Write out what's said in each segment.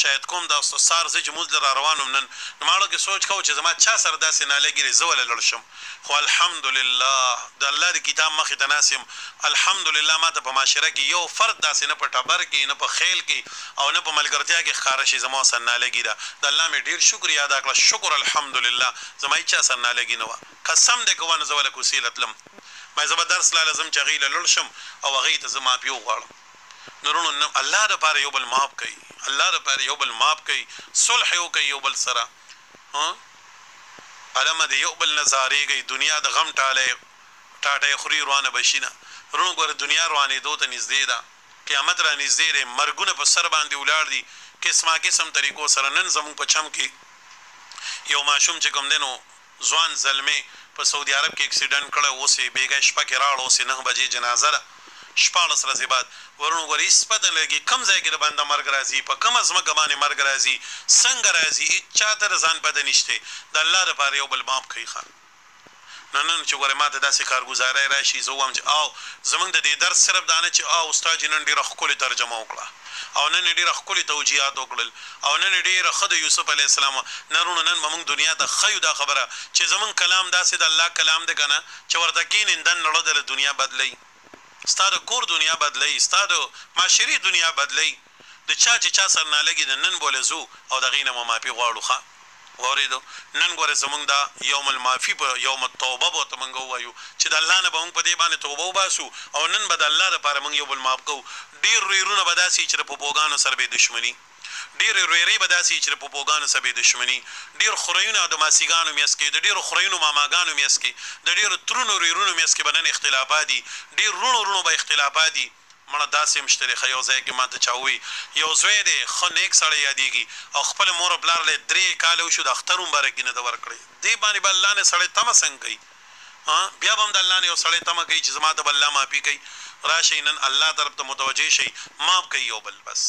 شاید کوم دا سار زه چې مونځ را روانم نن نو ما کې سوچ کوم چې زما چا سره داسې نالګي زه ولې لړ شم خو الحمدلله د الله د کتاب مخې ته ناس یم الحمدلله ما ته په معاشره کې یو فرد داسې نه په ټبر کې نه په خیل کې او نه په ملګرتیا کې ښکاره شي زما سره نالګي ده د الله مې ډېر شکر ادا کړه شکر الحمدلله زما هیچا سره نالګي نه وه قسم دی که ونه زه ولې کوڅې له تلم ما زه به درس لاله ځم چې هغې له لړ شم او هغې ته زه معافي وغواړم نورونو الله دپاره یو بل معاف کوي الله دپاره یو بل معاف کوي صلح یې وکوي یو بل سره علمه د یو بل نه زارېږئ دنیا د غم ټاټی خوري روانه به شي نه وروڼو ګوره دنیا روانېدو ته نږدې ده قیامت را نږدې دی مرګونه په سر باندې ولاړ دي قسمه قسم طریقو سره نن زموږ په چم کې یو ماشوم چې کوم دی نو ځوان زلمې په سعودي عرب کې اکسیډنټ کړی اوس یې بېګا شپه کې راړ اوس یې 9 بجې جنازه ده 14 ورځې بعد ورونو ګورې هېڅ پته نه لګي کوم ځای کې د بنده مرګ راځي په کومه ځمکه باندې مرګ راځي څنګه راځي هېڅ چا ته ځان پته نشته د الله دپاره یو بل معاف کوي ښه نن چې ګورې ما ته داسې کارګزارۍ راشي زه ووایم چې او زموږ د دې درس صرف دا نه چې استاد جي نن ډېره ښکلې ترجمه وکړه او نن یې ډېره ښکلې توجیهات وکړل او نن یې ډېره ښه د یوسف علیه السلام نن نن به موږ دنیا ته ښیو دا خبره چې زموږ کلام داسې د الله کلام دی که نه چې ورته کښېنې دن نړه د دنیا بدلوي ستا د کور دنیا بدلوي ستا د معاشري دنیا بدلوي د چا چې چا سره نالګي د نن بوله ځو او د هغې نه مو معافي غواړو ښه واورېدو نن ګورې زموږ دا یوم المعافي په یوم التوبه به ورته موږ ووایو چې د الله نه به موږ په دې باندې توبه وباسو او نن به د الله دپاره موږ یو بل معاف کوو ډېر رویرونه به داسې چې د پوپوګانو سره به دښمني ډېرې رویرې به داسې چې د پوپوګانو سره به دښمني ډېر خوریونه د ماسیګانو میس کې د ډېرو خوریونو ماماګانو میس کې د ډېرو ترونو رویرونو میس کې به نن اختلافات دي ډېر رونو به اختلافات دي مړه داسې هم شته دی ښه یو ځای کې ما ته چا ووایي یو زوی دی ښه نیک سړی یادېږي او خپل مور پلار له 3 کاله وشو د اختر هم برکې نه ده ورکړی دې باندې به الله نه سړی تمه څنګه کوي بیا به هم د الله نه یو سړی تمه کوي چې زما ته به الله معافي کوي راشئ نن الله طرف ته متوجه شئ معاف کوي یو بل بس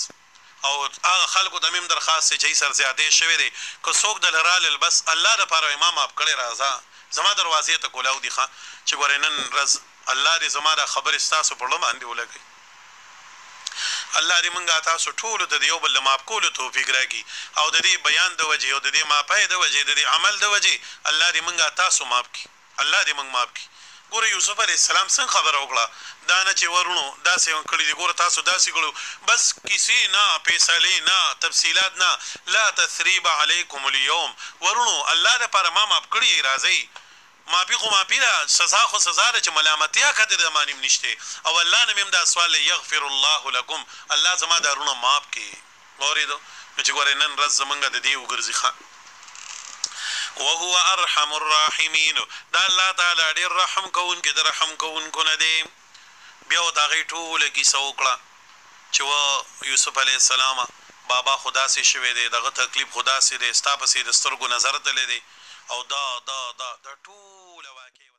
او هغه خلکو ته مې هم درخواست دی چې یې سر زیاتې شوی دی که څوک دله رالل بس الله دپاره ما معاف کړی راځه زما دروازې ته کولاو دي ښه چې ګورې نن ورځ الله دې زما دا خبرې ستاسو په زړه باندې ولګوي الله دې موږ تاسو ټولو ته د یو بل د معاف کولو توفیق راکړي او د دې بیان د وجې او د دې معافۍ د وجې د دې عمل د وجې الله دې موږ تاسو معاف کړي الله دې موږ معاف کړي ګوره یوسف علیه السلام څنګه خبره وکړه دا نه چې ورونو داسې کړي دي ګوره تاسو داسې کړو بس کیسې نه فیصلې نه تفصیلات نه لا تثریب علیکم اليوم ورونو الله دپاره ما معاف کړي راځئ معافي خو معافي ده سزا خو سزا ده چې ملامتیا خاطر د مانیم نشته او الله نه مې هم دا سوال یغفر الله لکم الله زما دا رونه معاف کړي اورېدو نو چې ګورې نن ورځ زمونږ د دې وګرځي ښه وهو ارحم الراحمین دا الله تعالی ډېر رحم کوونکی د رحم کوونکو نه دی بیا ورته هغې ټوله کیسه وکړه چې و یوسف علیه السلام بابا خو داسې شوی دی دغه تکلیف خو داسې دی ستا پسې د سترګو نظر تللی دی او دا ټوله واقع